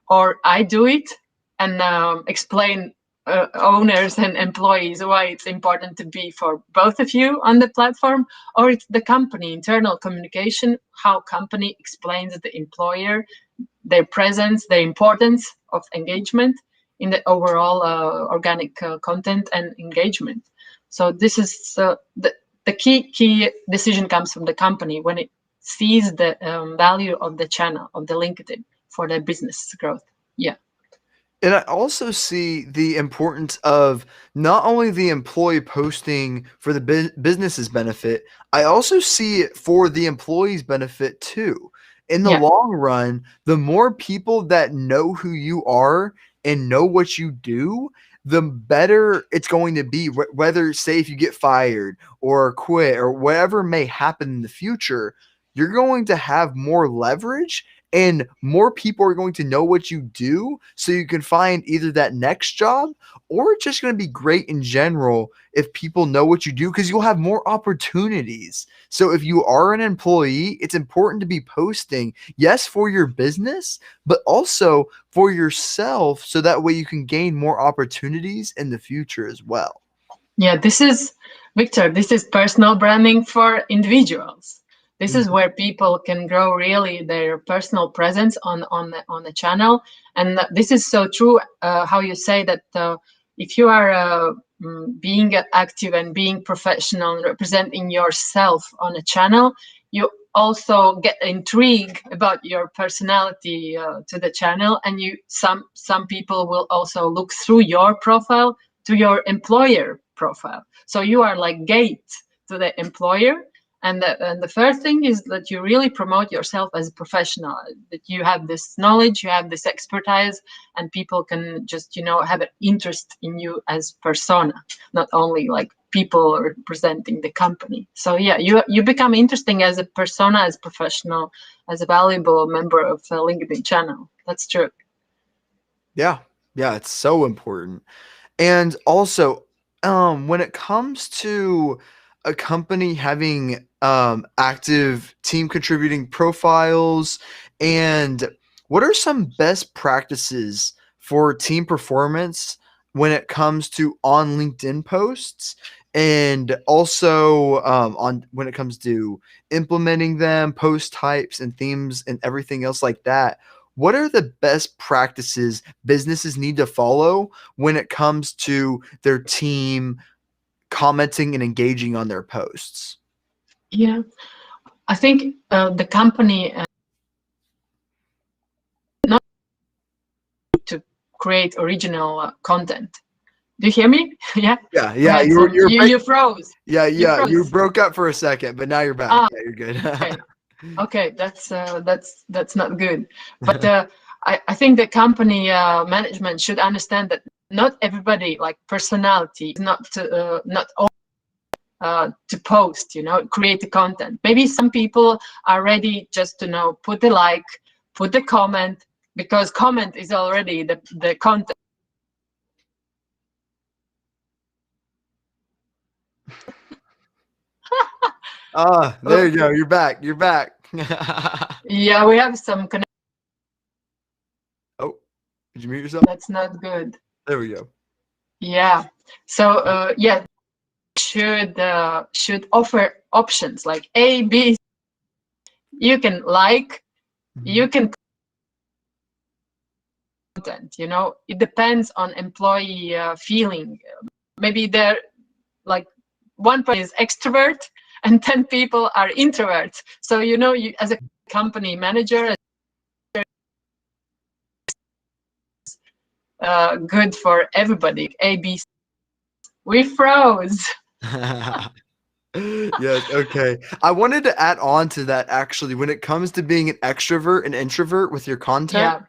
Or I do it and explain owners and employees why it's important to be for both of you on the platform, or it's the company internal communication, how company explains the employer their presence, the importance of engagement in the overall organic content and engagement. So this is the key decision comes from the company when it sees the value of the channel of the LinkedIn for their business growth. Yeah. And I also see the importance of not only the employee posting for the business's benefit, I also see it for the employee's benefit too. In the Yeah. long run, the more people that know who you are and know what you do, the better it's going to be. Whether, say, if you get fired or quit or whatever may happen in the future, you're going to have more leverage and more people are going to know what you do. So you can find either that next job, or it's just going to be great in general if people know what you do, because you'll have more opportunities. So if you are an employee, it's important to be posting, yes, for your business, but also for yourself, so that way you can gain more opportunities in the future as well. Yeah, this is Victor. This is personal branding for individuals. This is where people can grow really their personal presence on the channel, and this is so true. How you say that if you are being active and being professional and representing yourself on a channel, you also get intrigue about your personality to the channel, and some people will also look through your profile to your employer profile. So you are like gate to the employer. And the first thing is that you really promote yourself as a professional, that you have this knowledge, you have this expertise, and people can just, have an interest in you as persona, not only like people representing the company. So yeah, you become interesting as a persona, as professional, as a valuable member of the LinkedIn channel. That's true. Yeah. Yeah. It's so important. And also, when it comes to a company having active team contributing profiles, and what are some best practices for team performance when it comes to on LinkedIn posts, and also on when it comes to implementing them, post types and themes and everything else like that? What are the best practices businesses need to follow when it comes to their team commenting and engaging on their posts? Yeah, I think the company not to create original content. Do you hear me? Yeah. Yeah, We yeah, had some. You froze. yeah, You yeah. You froze. broke up for a second, but now you're back. Ah, Yeah, you're good. okay. Okay, that's not good. But I think the company management should understand that not everybody like personality is not all to post, create the content. Maybe some people are ready just to put the like, put the comment, because comment is already the content. Ah, there you go. You're back. You're back. Yeah, we have some connection. Oh, did you mute yourself? That's not good. There we go. Yeah. So yeah, should offer options like A, B. You can like, you can content. It depends on employee feeling. Maybe they're like one person is extrovert and 10 people are introverts. So you as a company manager, good for everybody. A, B. We froze. Yes, okay. I wanted to add on to that, actually. When it comes to being an extrovert and introvert with your content, Yeah.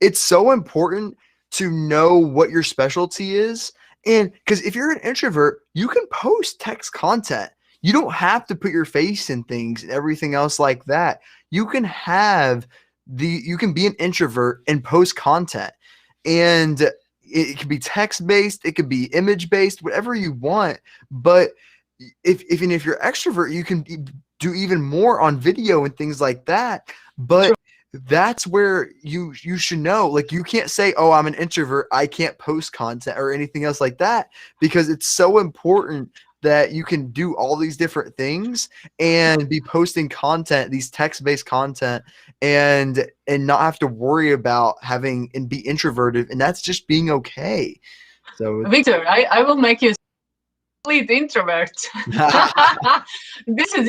it's so important to know what your specialty is. And because if you're an introvert, you can post text content. You don't have to put your face in things and everything else like that. You can you can be an introvert and post content. And it can be text based, it could be image based, whatever you want. But if you're extrovert, you can do even more on video and things like that. But that's where you should know, like, you can't say, oh, I'm an introvert, I can't post content or anything else like that, because it's so important that you can do all these different things and be posting content, these text-based content, and not have to worry about having and be introverted, and that's just being okay. So Victor, I will make you complete introvert. This is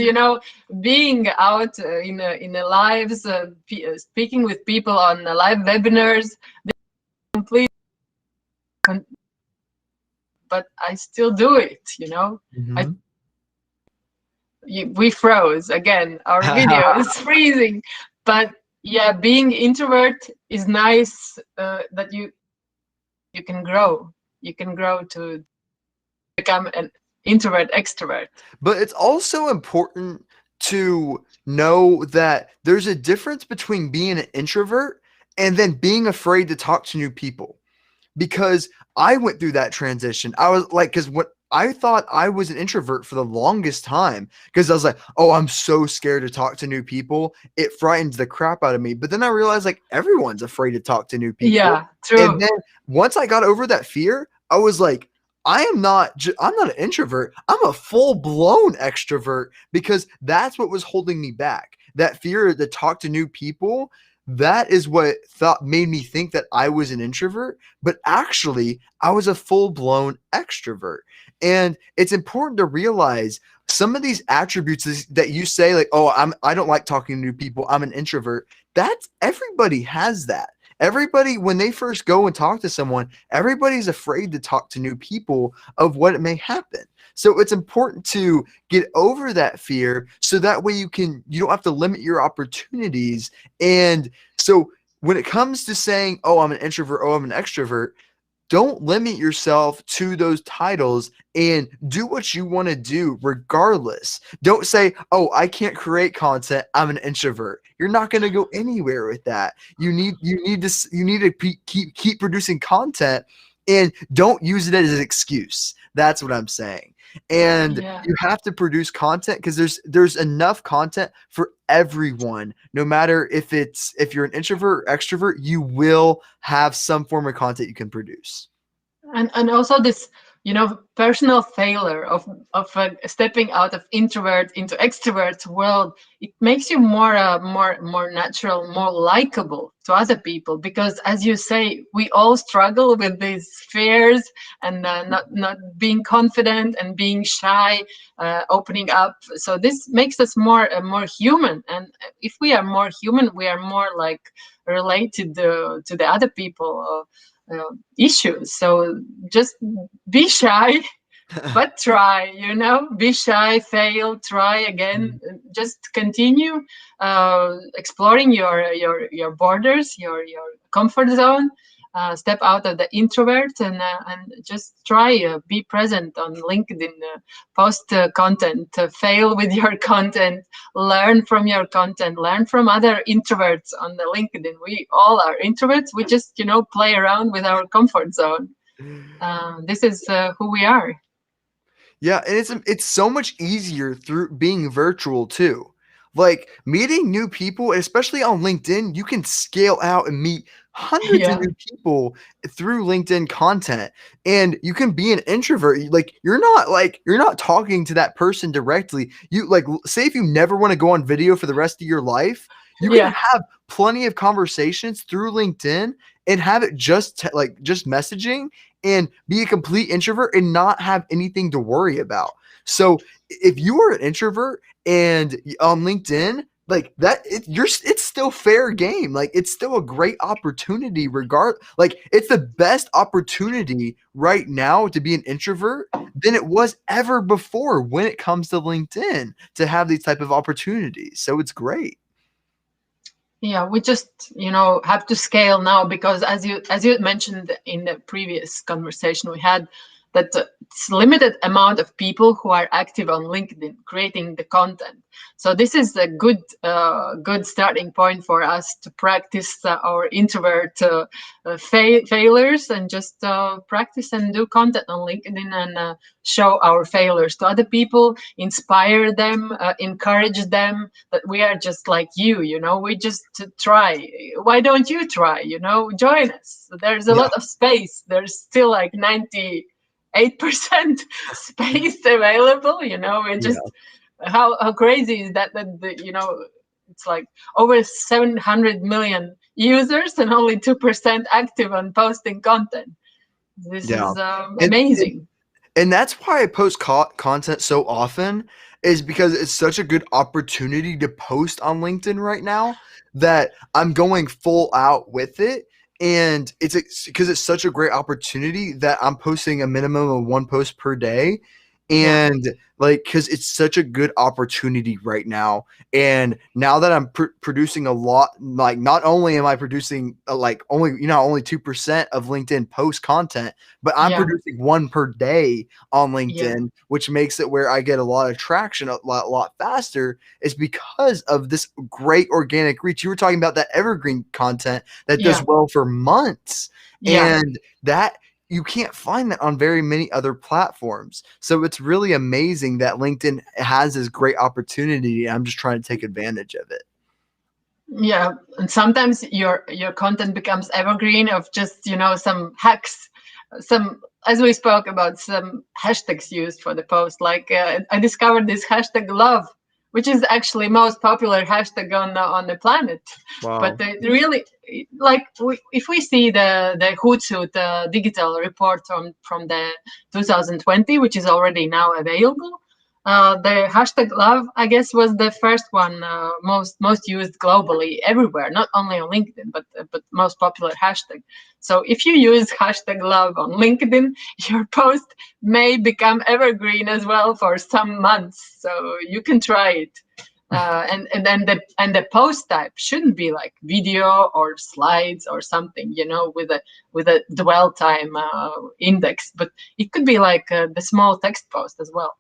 being out in the lives, speaking with people on live webinars. Complete, but I still do it. We froze again. Our video is freezing. But yeah, being introvert is nice, that you can grow. you can grow to become an introvert extrovert. But it's also important to know that there's a difference between being an introvert and then being afraid to talk to new people. Because I went through that transition. I was like, because what I thought I was an introvert for the longest time because I was like, oh, I'm so scared to talk to new people. It frightens the crap out of me. But then I realized like everyone's afraid to talk to new people. Yeah, And true. then once I got over that fear, I was like, I'm not an introvert. I'm a full-blown extrovert because that's what was holding me back. That fear to talk to new people, that is what thought made me think that I was an introvert, but actually I was a full-blown extrovert. And it's important to realize some of these attributes that you say like, "Oh, I don't like talking to new people. I'm an introvert." That's everybody has that. Everybody when they first go and talk to someone, everybody's afraid to talk to new people of what it may happen. So it's important to get over that fear so that way you don't have to limit your opportunities. And so when it comes to saying, "Oh, I'm an introvert, oh, I'm an extrovert," don't limit yourself to those titles and do what you want to do regardless. Don't say, "Oh, I can't create content. I'm an introvert." You're not going to go anywhere with that. You need to keep producing content and don't use it as an excuse. That's what I'm saying. And Yeah. you have to produce content because there's enough content for everyone. No matter if you're an introvert or extrovert, you will have some form of content you can produce. And also this, personal failure of stepping out of introvert into extrovert world, it makes you more natural, more likable to other people, because as you say, we all struggle with these fears and not being confident and being shy, opening up. So this makes us more human, and if we are more human, we are more like related to the other people issues. So just be shy, but try. Be shy, fail, try again. Just continue exploring your borders, your comfort zone. Step out of the introvert and just try be present on LinkedIn, post content, fail with your content, learn from your content, learn from other introverts on the LinkedIn. We all are introverts. We just play around with our comfort zone. This is who we are. Yeah, and it's so much easier through being virtual too. Like meeting new people, especially on LinkedIn, you can scale out and meet hundreds of Yeah, new people through LinkedIn content. And you can be an introvert. Like you're not talking to that person directly. You like say if you never want to go on video for the rest of your life, you can yeah, have plenty of conversations through LinkedIn and have it just messaging and be a complete introvert and not have anything to worry about. So if you are an introvert and on LinkedIn, like that, it's still fair game. Like it's still a great opportunity, like it's the best opportunity right now to be an introvert than it was ever before when it comes to LinkedIn to have these type of opportunities. So it's great. yeah. We just have to scale now, because as you mentioned in the previous conversation we had, that it's limited amount of people who are active on LinkedIn creating the content. So this is a good starting point for us to practice our introvert failures, and just practice and do content on LinkedIn, and show our failures to other people, inspire them, encourage them that we are just like we just try. Why don't you try? Join us. There's a Yeah. lot of space. There's still like 98% space available. We're just, Yeah. how crazy is that it's like over 700 million users and only 2% active on posting content. This Yeah. is And amazing. And that's why I post content so often is because it's such a good opportunity to post on LinkedIn right now that I'm going full out with it. And it's because it's such a great opportunity that I'm posting a minimum of one post per day. Yeah. And like, because it's such a good opportunity right now. And now that I'm producing a lot, like not only am I producing like only, only 2% of LinkedIn post content, but I'm Yeah. producing one per day on Yeah. LinkedIn, which makes it where I get a lot of traction a lot faster, is because of this great organic reach. You were talking about that evergreen content that does Yeah. well for months. Yeah. And that you can't find that on very many other platforms. So it's really amazing that LinkedIn has this great opportunity. I'm just trying to take advantage of it. Yeah, and sometimes your content becomes evergreen of just some hacks, some, as we spoke about, some hashtags used for the post. Like I discovered this hashtag love, which is actually most popular hashtag on the planet. But Wow. really, like if we see the Hootsuite digital report from the 2020, which is already now available. The hashtag love, I guess, was the first one most used globally everywhere, not only on LinkedIn, but most popular hashtag. So if you use hashtag love on LinkedIn, your post may become evergreen as well for some months. So you can try it. And then the post type shouldn't be like video or slides or something, with a dwell time index, but it could be like the small text post as well.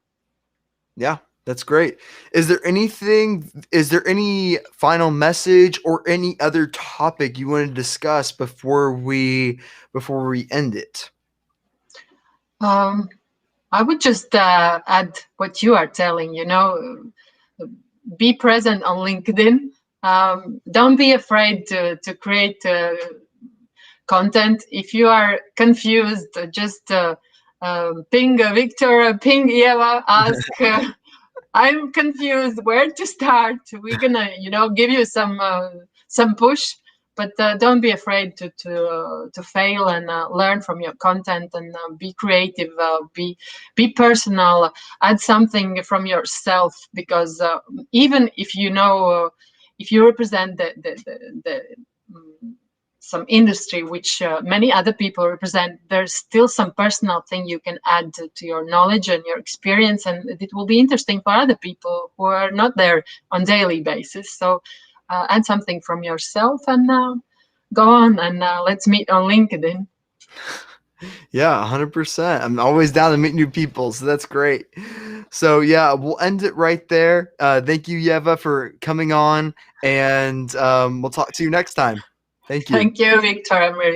Yeah, that's great. Is there any final message or any other topic you want to discuss before we end it? Um, I would just add what you are telling, be present on LinkedIn. Don't be afraid to create content. If you are confused, just ping Victor, ping Eva, ask. I'm confused where to start. We're gonna, give you some push, but don't be afraid to fail and learn from your content and be creative, be personal, add something from yourself because even if if you represent the some industry which many other people represent, there's still some personal thing you can add to your knowledge and your experience, and it will be interesting for other people who are not there on daily basis. So add something from yourself and go on and let's meet on LinkedIn. Yeah, 100%. I'm always down to meet new people, so that's great. So yeah, we'll end it right there. Thank you, Yeva, for coming on, and we'll talk to you next time. Thank you. Thank you, Victor. I'm really